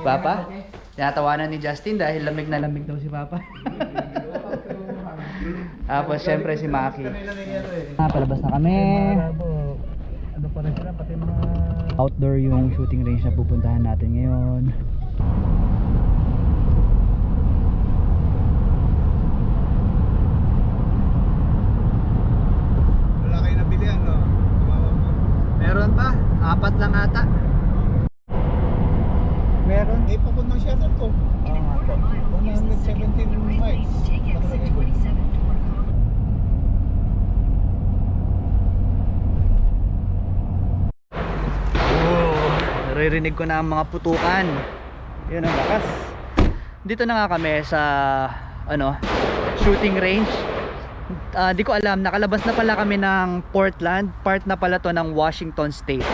Papa? Tinatawanan ni Justin dahil lamig na lamig daw si Papa. Tapos syempre si Maki. Palabas na kami. Ano pa rin sila, pati mga Outdoor yung shooting range na pupuntahan natin ngayon. wala kayo nabilihan, no? Tumawag mo. Meron pa? 4 lang ata. Meron? Eh, papuntang shuttle ko. Oo nga po. 117 miles. Nakalagay ko. Naririnig ko na ang mga putukan. Yun ang lakas. Dito na nga kami sa shooting range. Di ko alam, nakalabas na pala kami ng Portland. Part na pala to ng Washington State.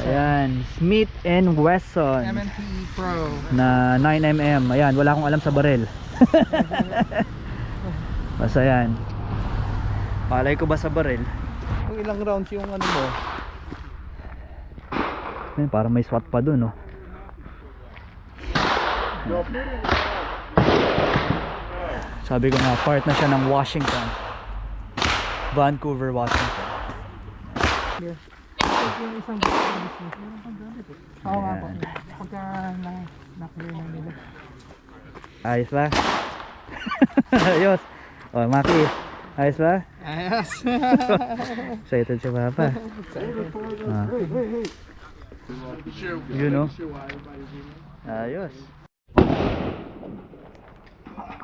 Ayan, Smith & Wesson M&P Pro. na 9mm. Ayan, wala akong alam sa baril. Basta yan. Palay ko ba sa baril? Kung ilang rounds yung ano mo? Ayun, parang may SWAT pa dun, oh. Sabi ko nga, part na siya ng Washington, Vancouver, Washington. Yung isang business, meron pang gamit eh. Oo nga po. Pagka na-clear na nila. Ayos ba? Ayos. Oh, Maki, ayos ba? Ayos. Excited si Papa. You know? Ayos.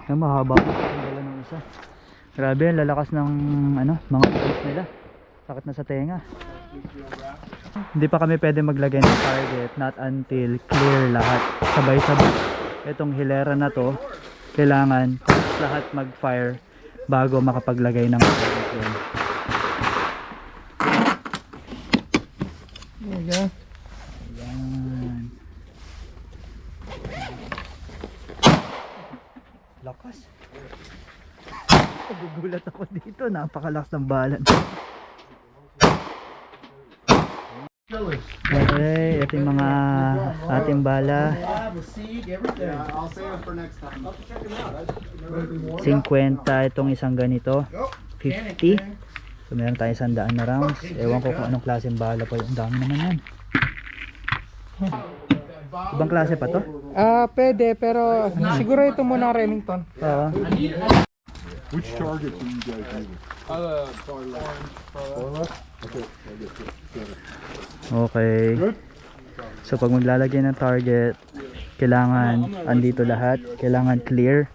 Ay, mahaba ang dala ng isa. Grabe, ang lalakas ng mga pulse nila. Sakit na sa tenga. Hindi pa kami pwede maglagay ng target not until clear lahat. Sabay-sabay. Itong hilera na to, kailangan lahat mag-fire bago makapaglagay ng target yun. There you go. Ayan. Lakas. Gugulat ako dito. Napakalakas ng bala. Okay, ito yung mga ating bala. 50 itong isang ganito. 50. So meron tayong 100 na rounds. Ewan ko kung anong klaseng bala pa. Ang dami naman yan. Ibang klase pa to? Pwede, pero siguro ito muna ang Remington. Oo. Which target do you guys use? Okay. So pag maglalagay ng target, kailangan andito lahat, kailangan clear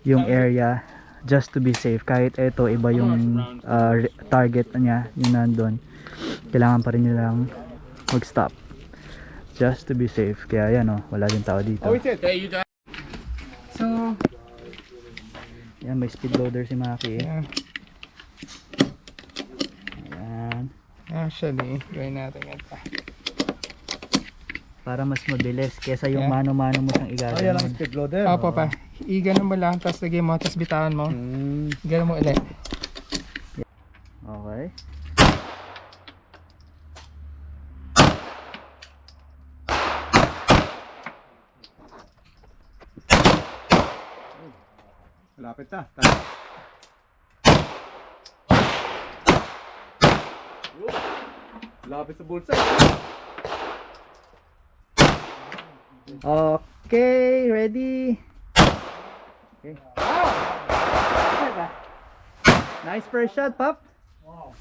yung area just to be safe. Kahit ito iba yung target niya, yung nandun, kailangan pa rin nilang mag-stop just to be safe. Kaya yan, wala din tao dito. So, Yan, may speed loader si Maki. yeah. Ayan. Actually, gawin natin ito. Para mas mabilis kesa yung mano-mano mo siyang Oh, igagawin. speed loader. Opo pa. Igano mo lang, tapos lagay mo, tapos bitawan mo. Igano mo ulit. Okay. Lapit na. Lapit sa bulsa. Okay, ready. Okay. Nice first shot, Pop. Wow.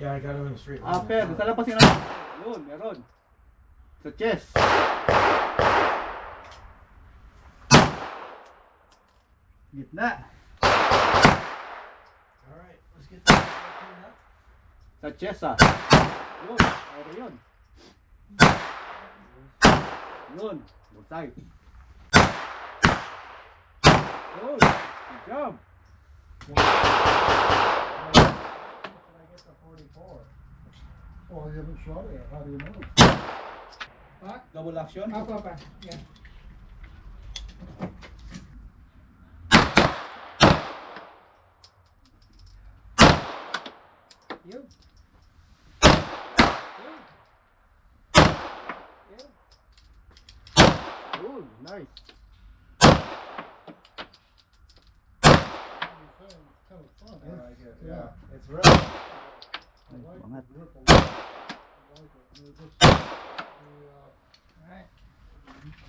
Yeah, I got him in the street. Per, sa labas yun naman. Yun, meron. Sa chest. Gitna. Alright, let's get that cleaned up. Sa chest, Yun, meron yun. Yun. Bullseye. Good. Good job. Oh, you haven't shot it yet. How do you know? Double action. Apa. Yeah. You. Good. Nice. Right here. Yeah. It's right. Bangat.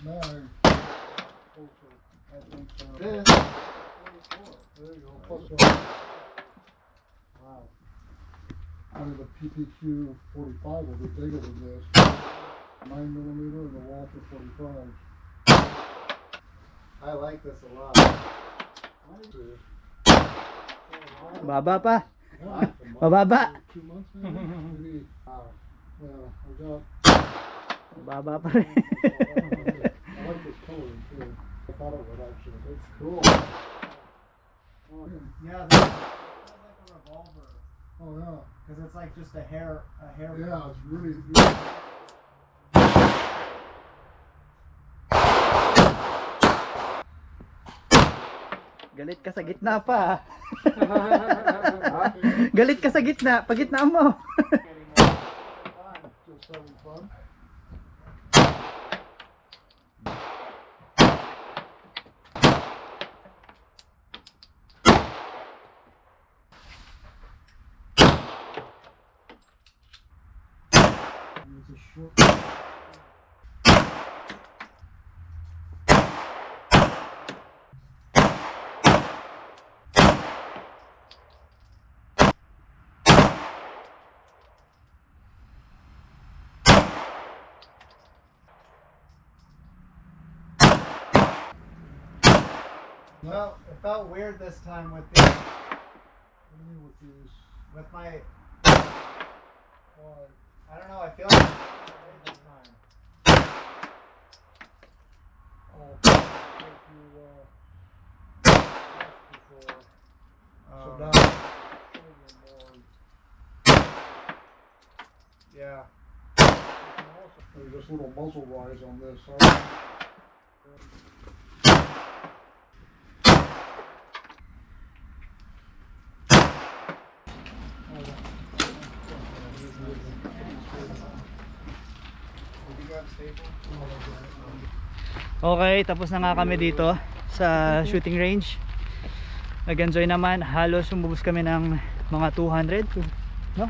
Alright. There you go. Plus one. Wow. I mean, the PPQ 45 will be bigger than this. 9mm and the Walther 45. I like this a lot. Baba pa. Yeah, Bababa. 2 months maybe? Maybe. Wow. Yeah, I got. Baba pa rin. I like this coloring too. I thought it would actually. It's cool. Oh, Yeah, this feels like a revolver. yeah. Oh, yeah. Because it's like just a hair. Yeah, it's really. Galit ka sa gitna pa. Galit ka sa gitna. Pagitna mo. Just having fun. It's a short. Well, it felt weird this time with the What do you mean with these? with my. Why? I don't know. I feel like it's weird this time. Oh, if you before. So now Yeah. there's this little muzzle rise on this side. Okay, tapos na nga kami dito sa shooting range. Nag-enjoy naman. Halos umubos kami ng mga 200. No?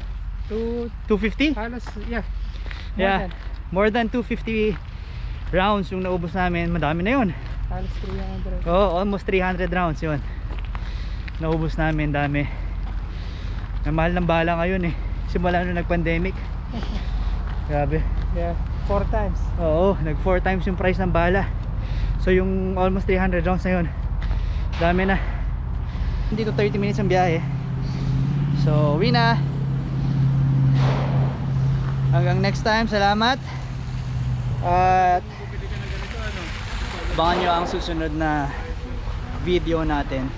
250? Halos, yeah. Yeah, more than 250 rounds yung naubos namin. Madami na yun. Halos 300. Oo, almost 300 rounds yun. Naubos namin, dami. Na mahal ng bala ngayon eh. Simula nung nag-pandemic. Grabe. Yeah, 4 times. Oo, nag 4 times yung price ng bala. So yung almost 300 rounds na yun, dami na. Dito 30 minutes ang biyahe. So uwi na. Hanggang next time, salamat. At abangan nyo ang susunod na video natin.